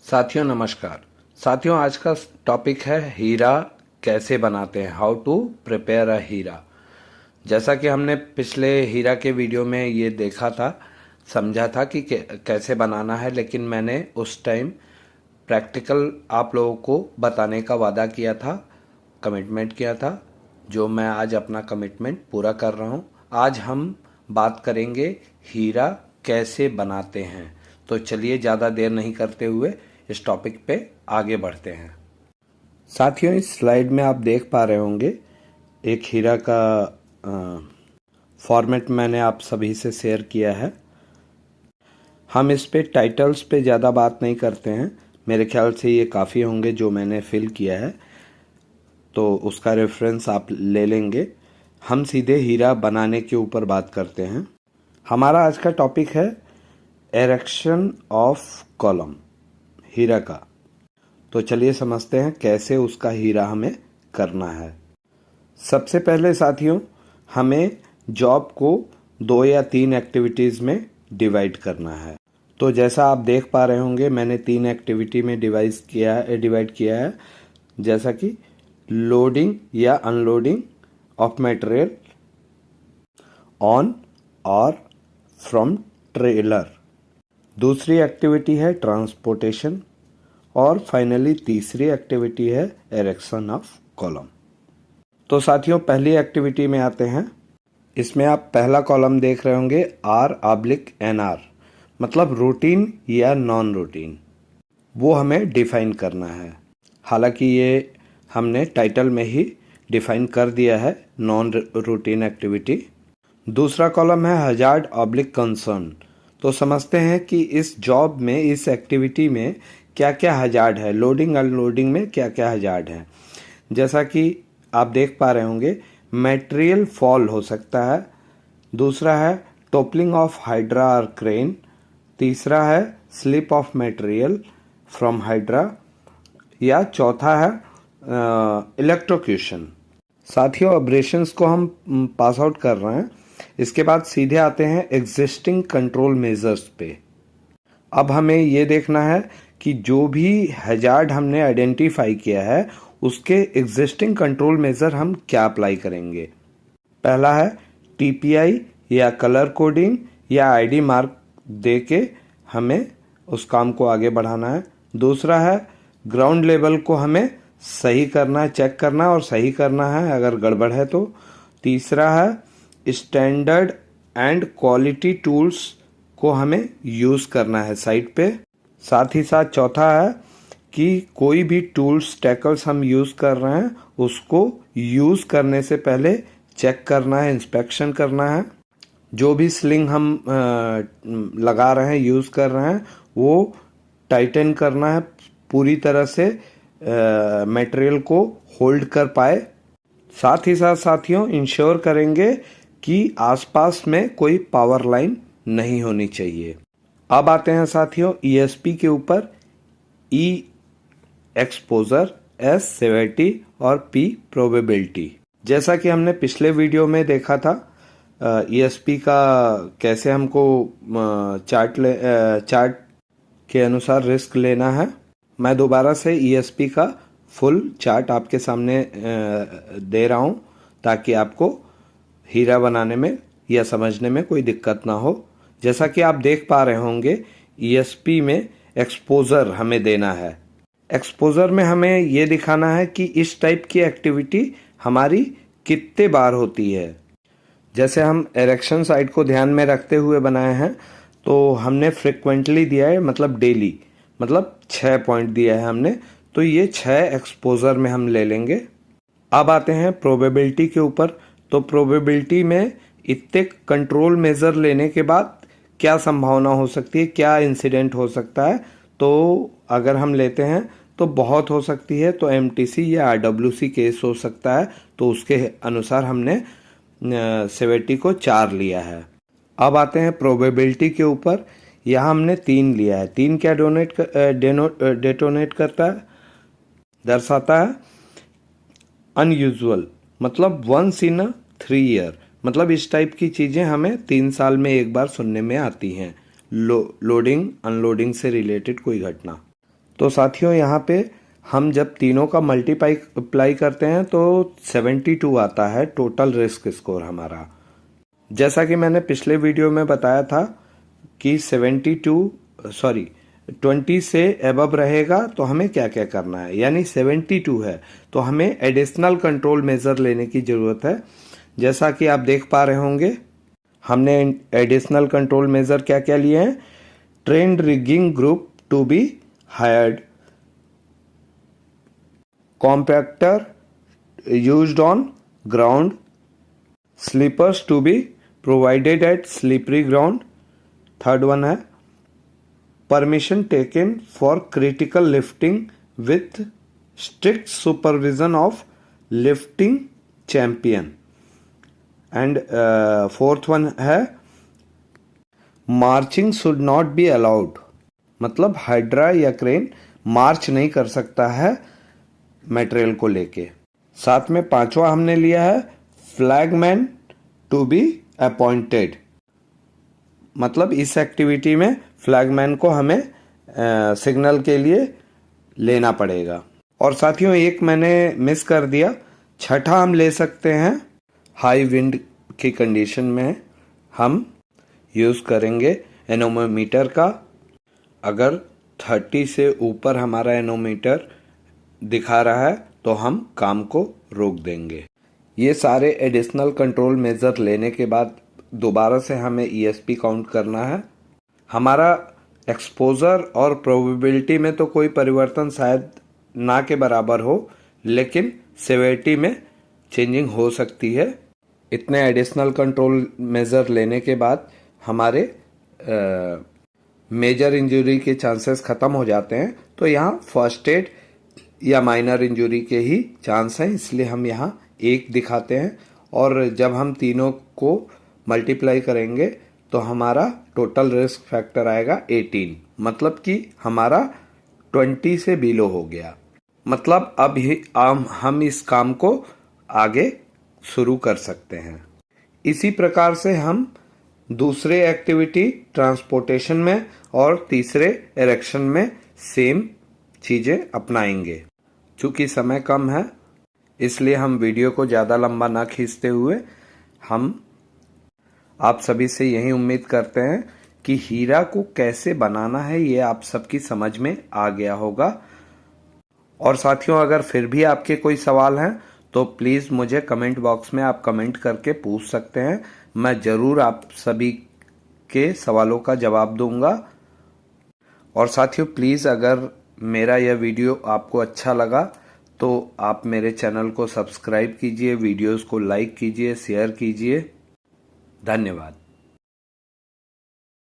साथियों नमस्कार। साथियों आज का टॉपिक है हीरा कैसे बनाते हैं, हाउ टू प्रिपेयर अ हीरा। जैसा कि हमने पिछले हीरा के वीडियो में ये देखा था, समझा था कि कैसे बनाना है, लेकिन मैंने उस टाइम प्रैक्टिकल आप लोगों को बताने का वादा किया था, कमिटमेंट किया था, जो मैं आज अपना कमिटमेंट पूरा कर रहा हूँ। आज हम बात करेंगे हीरा कैसे बनाते हैं। तो चलिए ज़्यादा देर नहीं करते हुए इस टॉपिक पे आगे बढ़ते हैं। साथियों इस स्लाइड में आप देख पा रहे होंगे एक हीरा का फॉर्मेट मैंने आप सभी से शेयर किया है। हम इस पे टाइटल्स पे ज़्यादा बात नहीं करते हैं, मेरे ख्याल से ये काफ़ी होंगे जो मैंने फिल किया है, तो उसका रेफरेंस आप ले लेंगे। हम सीधे हीरा बनाने के ऊपर बात करते हैं। हमारा आज का टॉपिक है एरेक्शन ऑफ कॉलम, हीरा का। तो चलिए समझते हैं कैसे उसका हीरा हमें करना है। सबसे पहले साथियों हमें जॉब को 2 या 3 एक्टिविटीज़ में डिवाइड करना है। तो जैसा आप देख पा रहे होंगे मैंने 3 एक्टिविटी में डिवाइड किया है, जैसा कि लोडिंग या अनलोडिंग ऑफ मटेरियल ऑन और फ्रॉम ट्रेलर, दूसरी एक्टिविटी है ट्रांसपोर्टेशन, और फाइनली तीसरी एक्टिविटी है एरेक्शन ऑफ कॉलम। तो साथियों पहली एक्टिविटी में आते हैं। इसमें आप पहला कॉलम देख रहे होंगे R/NR, मतलब रूटीन या नॉन रूटीन, वो हमें डिफाइन करना है। हालांकि ये हमने टाइटल में ही डिफाइन कर दिया है, नॉन रूटीन एक्टिविटी। दूसरा कॉलम है हजार्ड/कंसर्न। तो समझते हैं कि इस जॉब में, इस एक्टिविटी में क्या क्या हजार्ड है, लोडिंग अनलोडिंग में क्या क्या हजार्ड है। जैसा कि आप देख पा रहे होंगे मटेरियल फॉल हो सकता है, दूसरा है टॉपलिंग ऑफ हाइड्रा और क्रेन, तीसरा है slip of material from hydra, या चौथा है इलेक्ट्रोक्यूशन। साथियों ऑपरेशंस को हम पास आउट कर रहे हैं। इसके बाद सीधे आते हैं एग्जिस्टिंग कंट्रोल मेजर्स पे। अब हमें ये देखना है कि जो भी हजार्ड हमने आइडेंटिफाई किया है उसके एग्जिस्टिंग कंट्रोल मेजर हम क्या अप्लाई करेंगे। पहला है टीपीआई या कलर कोडिंग या आईडी मार्क दे के हमें उस काम को आगे बढ़ाना है। दूसरा है ग्राउंड लेवल को हमें सही करना है, चेक करना और सही करना है अगर गड़बड़ है तो। तीसरा है स्टैंडर्ड एंड क्वालिटी टूल्स को हमें यूज़ करना है साइट पे। साथ ही साथ चौथा है कि कोई भी टूल्स टैकल्स हम यूज़ कर रहे हैं उसको यूज़ करने से पहले चेक करना है, इंस्पेक्शन करना है। जो भी स्लिंग हम लगा रहे हैं, यूज़ कर रहे हैं, वो टाइटन करना है, पूरी तरह से मटेरियल को होल्ड कर पाए। साथ ही साथ साथियों इंश्योर करेंगे कि आसपास में कोई पावर लाइन नहीं होनी चाहिए। अब आते हैं साथियों ईएसपी के ऊपर। ई एक्सपोजर, एस सेवेरिटी और पी प्रोबेबिलिटी। जैसा कि हमने पिछले वीडियो में देखा था ईएसपी का कैसे हमको चार्ट के अनुसार रिस्क लेना है। मैं दोबारा से ईएसपी का फुल चार्ट आपके सामने दे रहा हूँ ताकि आपको हीरा बनाने में या समझने में कोई दिक्कत ना हो। जैसा कि आप देख पा रहे होंगे ईएसपी में एक्सपोजर हमें देना है। एक्सपोजर में हमें ये दिखाना है कि इस टाइप की एक्टिविटी हमारी कितने बार होती है। जैसे हम एरेक्शन साइड को ध्यान में रखते हुए बनाए हैं तो हमने फ्रिक्वेंटली दिया है, मतलब डेली, मतलब 6 पॉइंट दिया है हमने, तो ये 6 एक्सपोजर में हम ले लेंगे। अब आते हैं प्रोबेबिलिटी के ऊपर। तो प्रोबेबिलिटी में इतने कंट्रोल मेजर लेने के बाद क्या संभावना हो सकती है, क्या इंसिडेंट हो सकता है। तो अगर हम लेते हैं तो बहुत हो सकती है, तो एमटीसी या आरडब्ल्यूसी केस हो सकता है, तो उसके अनुसार हमने सेवेरिटी को 4 लिया है। अब आते हैं प्रोबेबिलिटी के ऊपर। यहाँ हमने 3 लिया है। 3 क्या डेटोनेट करता है, दर्शाता है अनयूजुअल, मतलब वंस इन अ 3 ईयर, मतलब इस टाइप की चीज़ें हमें 3 साल में एक बार सुनने में आती हैं, लोडिंग अनलोडिंग से रिलेटेड कोई घटना। तो साथियों यहाँ पे हम जब तीनों का मल्टीप्लाई करते हैं तो 72 आता है टोटल रिस्क स्कोर हमारा। जैसा कि मैंने पिछले वीडियो में बताया था कि 20 से एबव रहेगा तो हमें क्या क्या करना है, यानी 72 है तो हमें एडिशनल कंट्रोल मेजर लेने की ज़रूरत है। जैसा कि आप देख पा रहे होंगे हमने एडिशनल कंट्रोल मेजर क्या क्या लिए हैं। Trained rigging group to be hired, compactor used on ground, sleepers to be provided at slippery ground. Third one है permission taken for critical lifting with strict supervision of lifting champion. And fourth one है marching should not be allowed, मतलब hydra या crane march नहीं कर सकता है material को लेके। साथ में पांचवा हमने लिया है फ्लैगमैन टू बी अपॉइंटेड, मतलब इस एक्टिविटी में फ्लैगमैन को हमें सिग्नल के लिए लेना पड़ेगा। और साथियों एक मैंने मिस कर दिया, छठा हम ले सकते हैं हाई विंड की कंडीशन में हम यूज़ करेंगे एनोमीटर का। अगर 30 से ऊपर हमारा एनोमीटर दिखा रहा है तो हम काम को रोक देंगे। ये सारे एडिशनल कंट्रोल मेजर लेने के बाद दोबारा से हमें ESP काउंट करना है। हमारा एक्सपोजर और प्रोबेबिलिटी में तो कोई परिवर्तन शायद ना के बराबर हो, लेकिन सेवेरिटी में चेंजिंग हो सकती है। इतने एडिशनल कंट्रोल मेजर लेने के बाद हमारे मेजर इंजरी के चांसेस ख़त्म हो जाते हैं। तो यहाँ फर्स्ट एड या माइनर इंजरी के ही चांस हैं, इसलिए हम यहाँ 1 दिखाते हैं। और जब हम तीनों को मल्टीप्लाई करेंगे तो हमारा टोटल रिस्क फैक्टर आएगा 18, मतलब कि हमारा 20 से बिलो हो गया। मतलब अब ही हम इस काम को आगे शुरू कर सकते हैं। इसी प्रकार से हम दूसरे एक्टिविटी ट्रांसपोर्टेशन में और तीसरे इरेक्शन में सेम चीज़ें अपनाएंगे। चूँकि समय कम है इसलिए हम वीडियो को ज़्यादा लंबा ना खींचते हुए हम आप सभी से यही उम्मीद करते हैं कि हीरा को कैसे बनाना है ये आप सबकी समझ में आ गया होगा। और साथियों अगर फिर भी आपके कोई सवाल हैं तो प्लीज़ मुझे कमेंट बॉक्स में आप कमेंट करके पूछ सकते हैं, मैं ज़रूर आप सभी के सवालों का जवाब दूंगा। और साथियों प्लीज़ अगर मेरा यह वीडियो आपको अच्छा लगा तो आप मेरे चैनल को सब्सक्राइब कीजिए, वीडियोस को लाइक कीजिए, शेयर कीजिए। धन्यवाद।